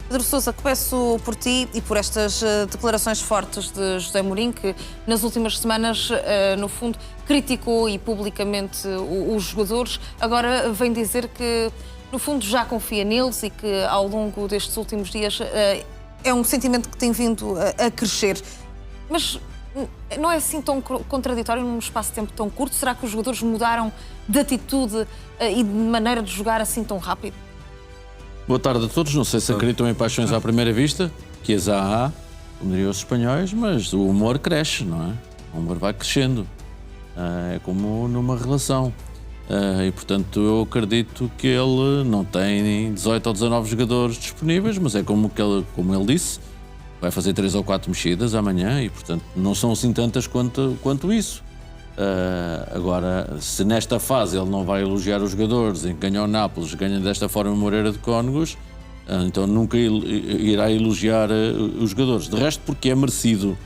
Pedro Sousa, começo por ti e por estas declarações fortes de José Mourinho, que nas últimas semanas, no fundo, criticou e publicamente os jogadores. Agora vem dizer que, no fundo, já confia neles e que ao longo destes últimos dias é um sentimento que tem vindo a crescer. Mas não é assim tão contraditório num espaço de tempo tão curto? Será que os jogadores mudaram de atitude e de maneira de jogar assim tão rápido? Boa tarde a todos. Não sei se acreditam em paixões à primeira vista, que as há, como diriam os espanhóis, mas o humor cresce, não é? O humor vai crescendo. É como numa relação. E, portanto, eu acredito que ele não tem 18 ou 19 jogadores disponíveis, mas é como ele disse, vai fazer 3 ou 4 mexidas amanhã e, portanto, não são assim tantas quanto isso. Agora, se nesta fase ele não vai elogiar os jogadores, em que ganhou o Nápoles, ganha desta forma o Moreira de Cónegos, então nunca irá elogiar os jogadores. De resto, porque é merecido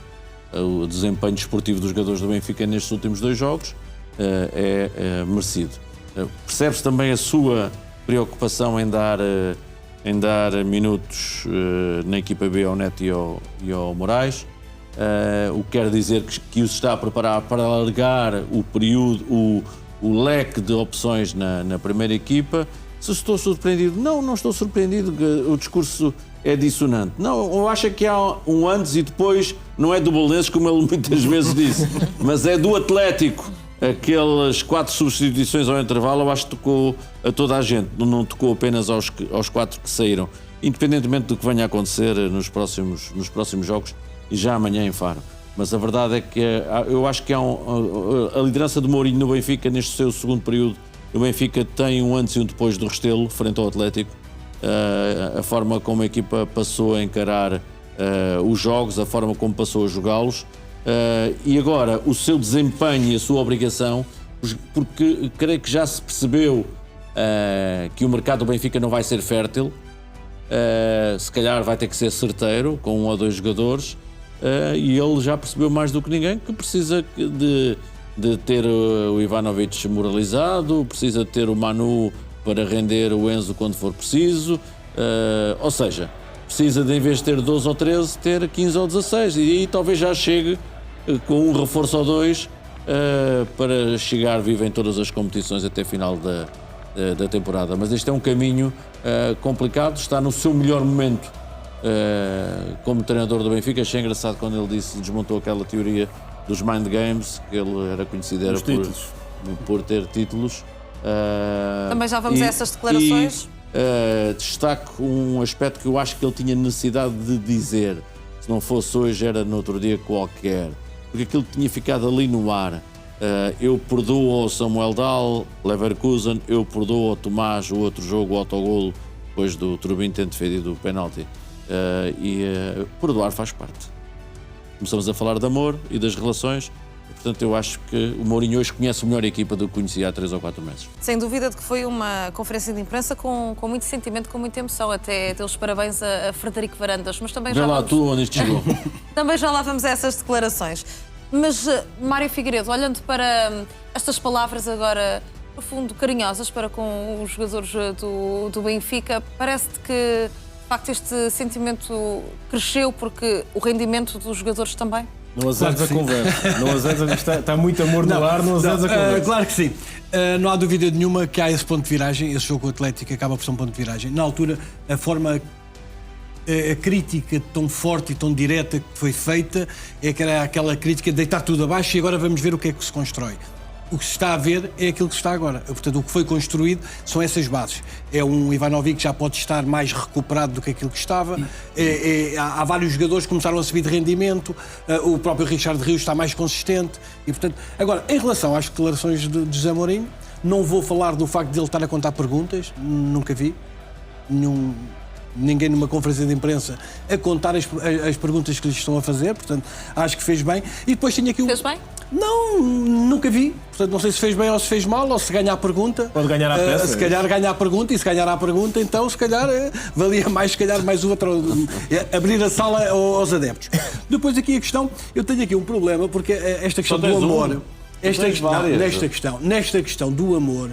o desempenho desportivo dos jogadores do Benfica nestes últimos 2 jogos, é merecido. Percebe-se também a sua preocupação em dar minutos na equipa B ao Neto e ao Moraes. O que quer dizer que os está a preparar para alargar o período, o leque de opções na primeira equipa. Se estou surpreendido, não estou surpreendido, o discurso é dissonante. Não, eu acho que há um antes e depois, não é do Belenenses, como ele muitas vezes disse, mas é do Atlético. Aquelas 4 substituições ao intervalo, eu acho que tocou a toda a gente, não tocou apenas aos 4 que saíram, independentemente do que venha a acontecer nos próximos jogos e já amanhã em Faro. Mas a verdade é que eu acho que há a liderança de Mourinho no Benfica, neste seu segundo período, o Benfica tem um antes e um depois do Restelo, frente ao Atlético. A forma como a equipa passou a encarar os jogos, a forma como passou a jogá-los, e agora o seu desempenho e a sua obrigação, porque creio que já se percebeu que o mercado do Benfica não vai ser fértil, se calhar vai ter que ser certeiro, com 1 ou 2 jogadores, e ele já percebeu mais do que ninguém que precisa de ter o Ivanovic moralizado, precisa de ter o Manu para render o Enzo quando for preciso, ou seja, precisa de, em vez de ter 12 ou 13, ter 15 ou 16, e aí talvez já chegue com um reforço ou 2 para chegar vivo em todas as competições até final da temporada. Mas este é um caminho complicado, está no seu melhor momento como treinador do Benfica. Achei engraçado quando ele desmontou aquela teoria dos mind games, que ele era conhecido por ter títulos. Também já vamos a essas declarações. Destaco um aspecto que eu acho que ele tinha necessidade de dizer, se não fosse hoje era no outro dia qualquer, porque aquilo tinha ficado ali no ar. Eu perdoo ao Samuel Dahl, Leverkusen, eu perdoo ao Tomás o outro jogo, o autogolo, depois do Turbin ter defendido o penalti. Perdoar faz parte. Começamos a falar de amor e das relações. Portanto, eu acho que o Mourinho hoje conhece melhor a equipa do que conhecia há 3 ou 4 meses. Sem dúvida de que foi uma conferência de imprensa com muito sentimento, com muita emoção. Até deu os parabéns a Frederico Varandas. Mas também já vamos... tu onde isto chegou. Também já lá vamos a essas declarações. Mas, Mário Figueiredo, olhando para estas palavras agora, no fundo, carinhosas para com os jogadores do Benfica, parece-te que, de facto, este sentimento cresceu porque o rendimento dos jogadores também? Não azedes a conversa. Não azedes, está muito amor no ar, não azedes a conversa. Claro que sim. Não há dúvida nenhuma que há esse ponto de viragem. Esse jogo com o Atlético acaba por ser um ponto de viragem. Na altura, a forma, a crítica tão forte e tão direta que foi feita é que era aquela crítica de deitar tudo abaixo e agora vamos ver o que é que se constrói. O que se está a ver é aquilo que se está agora. Portanto, o que foi construído são essas bases. É um Ivanovic que já pode estar mais recuperado do que aquilo que estava. Há vários jogadores que começaram a subir de rendimento. O próprio Richard Rios está mais consistente. E, portanto, agora, em relação às declarações de José Mourinho, não vou falar do facto de ele estar a contar perguntas. Nunca vi. Ninguém numa conferência de imprensa a contar as perguntas que lhes estão a fazer. Portanto, acho que fez bem. E depois tinha aqui Fez bem? Não, nunca vi. Portanto, não sei se fez bem ou se fez mal, ou se ganha a pergunta. Pode ganhar a peça. Se calhar ganha a pergunta, e se ganhar a pergunta, então se calhar valia mais, se calhar mais outra, abrir a sala aos adeptos. Depois aqui a questão, eu tenho aqui um problema, porque esta questão do amor, nesta questão do amor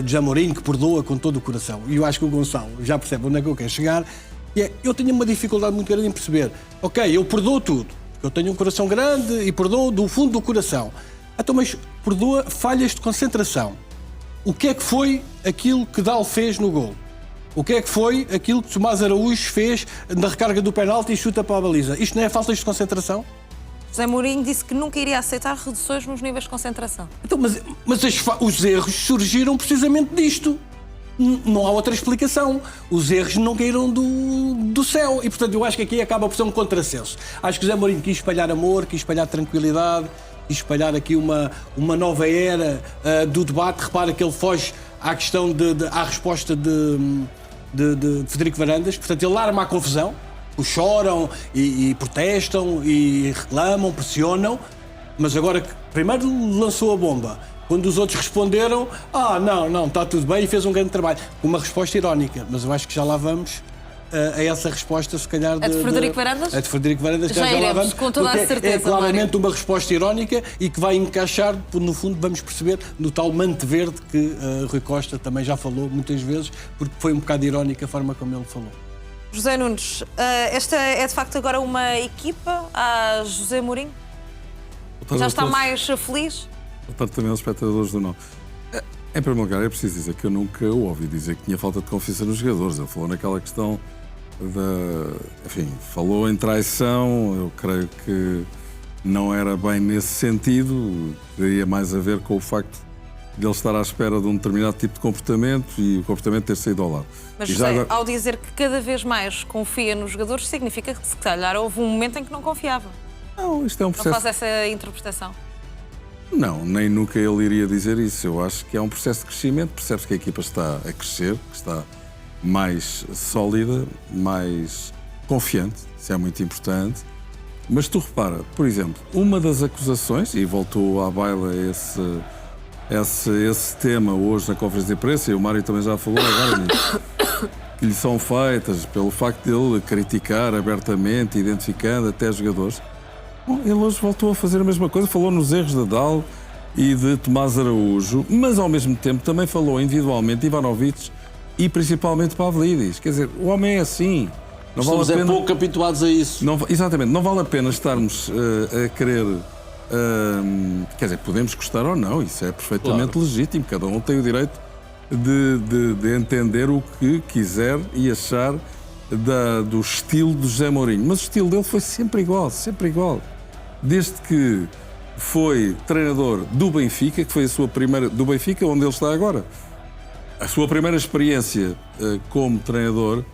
de José Mourinho, que perdoa com todo o coração, e eu acho que o Gonçalo já percebe onde é que eu quero chegar, Eu tenho uma dificuldade muito grande em perceber, ok, eu perdoo tudo, eu tenho um coração grande e perdoo do fundo do coração. Então, mas perdoa falhas de concentração. O que é que foi aquilo que Dal fez no gol? O que é que foi aquilo que Tomás Araújo fez na recarga do penalti e chuta para a baliza? Isto não é faltas de concentração? José Mourinho disse que nunca iria aceitar reduções nos níveis de concentração. Então, mas os erros surgiram precisamente disto. Não há outra explicação. Os erros não caíram do céu. E, portanto, eu acho que aqui acaba por ser um contrassenso. Acho que José Mourinho quis espalhar amor, quis espalhar tranquilidade, quis espalhar aqui uma nova era do debate. Repara que ele foge à questão à resposta de Frederico Varandas. Portanto, ele arma a confusão. Choram e protestam e reclamam, pressionam, mas agora que primeiro lançou a bomba, quando os outros responderam, não, está tudo bem, e fez um grande trabalho, com uma resposta irónica, mas eu acho que já lá vamos a essa resposta, se calhar... A de Frederico Varandas? A de Frederico Varandas, já lá vamos, com toda a certeza, é claramente Mário. uma resposta irónica e que vai encaixar, no fundo, vamos perceber, no tal manto verde que Rui Costa também já falou muitas vezes, porque foi um bocado irónica a forma como ele falou. José Nunes, esta é de facto agora uma equipa a José Mourinho? Já está mais feliz? Parte também aos espectadores do não. Em primeiro lugar, é preciso dizer que eu nunca o ouvi dizer que tinha falta de confiança nos jogadores. Ele falou naquela questão enfim, falou em traição, eu creio que não era bem nesse sentido, teria mais a ver com o facto de ele estar à espera de um determinado tipo de comportamento e o comportamento ter saído ao lado. Mas José, agora... ao dizer que cada vez mais confia nos jogadores, significa que se calhar houve um momento em que não confiava. Não, isto é um processo... Não faz essa interpretação? Não, nem nunca ele iria dizer isso. Eu acho que é um processo de crescimento, percebe-se que a equipa está a crescer, que está mais sólida, mais confiante, isso é muito importante. Mas tu repara, por exemplo, uma das acusações, e voltou à baila esse tema hoje na conferência de imprensa, e o Mário também já falou agora nisso, que lhe são feitas pelo facto de ele criticar abertamente, identificando até jogadores. Bom, ele hoje voltou a fazer a mesma coisa, falou nos erros de Dal e de Tomás Araújo, mas ao mesmo tempo também falou individualmente de Ivanovic e principalmente Pavlidis. Quer dizer, o homem é assim. Não Estamos vale a pena... pouco habituados a isso. Não, exatamente, não vale a pena estarmos a querer... quer dizer, podemos gostar ou não, isso é perfeitamente legítimo, cada um tem o direito de entender o que quiser e achar do estilo de José Mourinho, mas o estilo dele foi sempre igual, desde que foi treinador do Benfica, que foi a sua primeira, do Benfica onde ele está agora, a sua primeira experiência como treinador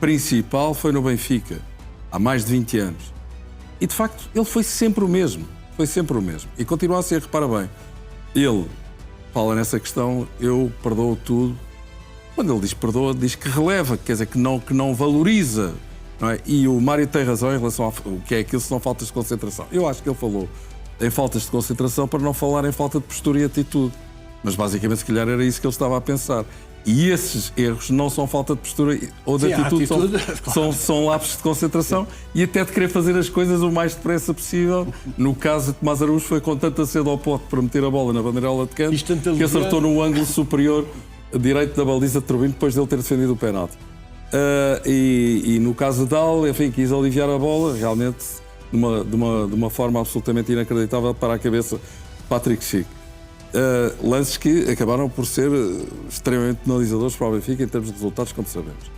principal foi no Benfica, há mais de 20 anos, e de facto ele foi sempre o mesmo. E continua a ser, repara bem, ele fala nessa questão, eu perdoo tudo. Quando ele diz perdoa, diz que releva, quer dizer, que não valoriza. Não é? E o Mário tem razão em relação ao que é aquilo, se não faltas de concentração. Eu acho que ele falou em faltas de concentração para não falar em falta de postura e atitude. Mas basicamente, se calhar, era isso que ele estava a pensar. E esses erros não são falta de postura ou de atitude, são lapsos de concentração e até de querer fazer as coisas o mais depressa possível. No caso de Tomás Araújo, foi com tanta sede ao pote para meter a bola na bandeirola de canto que acertou no ângulo superior direito da baliza de Turbino depois dele ter defendido o penalti. E no caso de Dal, enfim, quis aliviar a bola, realmente de uma forma absolutamente inacreditável para a cabeça de Patrick Schick. Lances que acabaram por ser extremamente penalizadores para o Benfica em termos de resultados, como sabemos.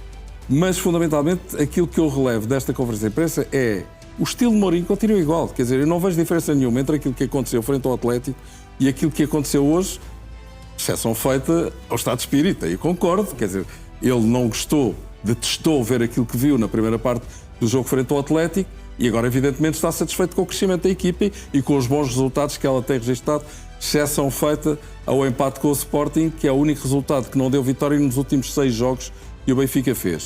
Mas, fundamentalmente, aquilo que eu relevo desta conferência de imprensa é o estilo de Mourinho continua igual. Quer dizer, eu não vejo diferença nenhuma entre aquilo que aconteceu frente ao Atlético e aquilo que aconteceu hoje, exceção feita ao estado de espírito. E concordo, quer dizer, ele não gostou, detestou ver aquilo que viu na primeira parte do jogo frente ao Atlético e agora, evidentemente, está satisfeito com o crescimento da equipa e com os bons resultados que ela tem registado, exceção feita ao empate com o Sporting, que é o único resultado que não deu vitória nos últimos 6 jogos que o Benfica fez.